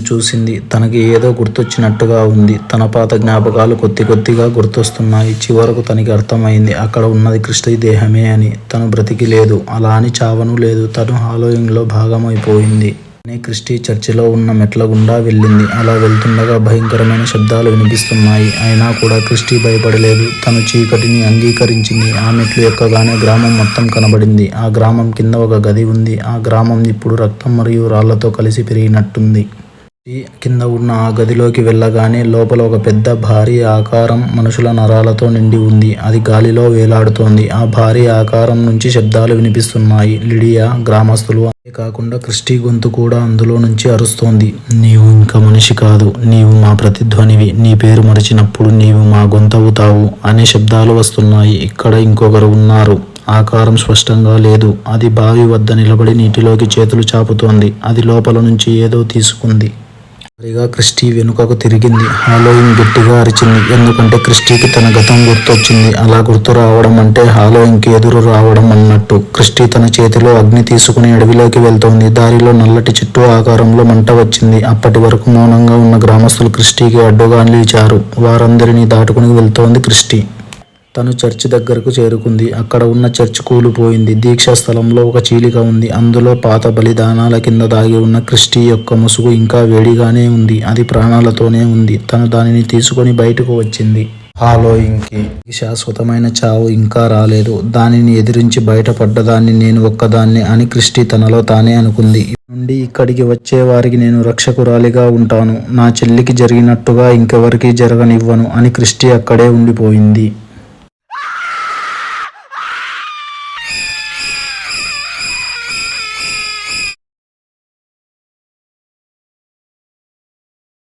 చూసింది. తనకి ఏదో గుర్తొచ్చినట్టుగా ఉంది. తన పాత జ్ఞాపకాలు కొద్దిగా గుర్తొస్తున్నాయి. చివరకు తనకి అర్థమైంది అక్కడ ఉన్నది క్రిస్టి దేహమే అని. తను బ్రతికి లేదు, అలా అని చావనూ లేదు. తను హాలోయింగ్లో భాగమైపోయింది. కానీ క్రిస్టి చర్చిలో ఉన్న మెట్ల గుండా వెళ్ళింది. అలా వెళ్తుండగా భయంకరమైన శబ్దాలు వినిపిస్తున్నాయి. అయినా కూడా క్రిస్టి భయపడలేదు. తను చీకటిని అంగీకరించింది. ఆ మెట్లు ఎక్కగానే గ్రామం మొత్తం కనబడింది. ఆ గ్రామం కింద ఒక గది ఉంది. ఆ గ్రామం ఇప్పుడు రక్తం మరియు రాళ్లతో కలిసి పెరిగినట్టుంది. కింద ఉన్న ఆ గదిలోకి వెళ్ళగానే లోపల ఒక పెద్ద భారీ ఆకారం మనుషుల నరాలతో నిండి ఉంది. అది గాలిలో వేలాడుతోంది. ఆ భారీ ఆకారం నుంచి శబ్దాలు వినిపిస్తున్నాయి. లిడియా, గ్రామస్తులు, అంతేకాకుండా క్రిస్టి గొంతు కూడా అందులో నుంచి అరుస్తోంది. నీవు ఇంకా మనిషి కాదు, నీవు మా ప్రతిధ్వనివి. నీ పేరు మరిచినప్పుడు నీవు మా గొంతవుతావు అనే శబ్దాలు వస్తున్నాయి. ఇక్కడ ఇంకొకరు ఉన్నారు. ఆకారం స్పష్టంగా లేదు. అది బావి వద్ద నిలబడి నీటిలోకి చేతులు చాపుతోంది. అది లోపల నుంచి ఏదో తీసుకుంది. సరిగా క్రిస్టి వెనుకకు తిరిగింది. హాలోయింగ్ గట్టిగా అరిచింది. ఎందుకంటే క్రిస్టికి తన గతం గుర్తొచ్చింది. అలా గుర్తు రావడం అంటే హాలోయింగ్కి ఎదురు రావడం అన్నట్టు. క్రిస్టి తన చేతిలో అగ్ని తీసుకుని అడవిలోకి వెళ్తోంది. దారిలో నల్లటి చెట్టు ఆకారంలో మంట వచ్చింది. అప్పటి వరకు మౌనంగా ఉన్న గ్రామస్తులు క్రిస్టికి అడ్డుగా నిలిచారు. వారందరినీ దాటుకుని వెళ్తోంది క్రిస్టి. తను చర్చి దగ్గరకు చేరుకుంది. అక్కడ ఉన్న చర్చ్ కూలిపోయింది. దీక్షా స్థలంలో ఒక చీలిక ఉంది. అందులో పాత బలిదానాల కింద దాగి ఉన్న క్రిస్టి యొక్క ముసుగు ఇంకా వేడిగానే ఉంది. అది ప్రాణాలతోనే ఉంది. తను దానిని తీసుకొని బయటకు వచ్చింది. హాలోయింగ్కి శాశ్వతమైన చావు ఇంకా రాలేదు. దానిని ఎదిరించి బయటపడ్డదాన్ని నేను ఒక్కదాన్నే అని క్రిస్టి తనలో తానే అనుకుంది. నుండి ఇక్కడికి వచ్చే వారికి నేను రక్షకురాలిగా ఉంటాను. నా చెల్లికి జరిగినట్టుగా ఇంకెవరికీ జరగనివ్వను అని క్రిస్టి అక్కడే ఉండిపోయింది.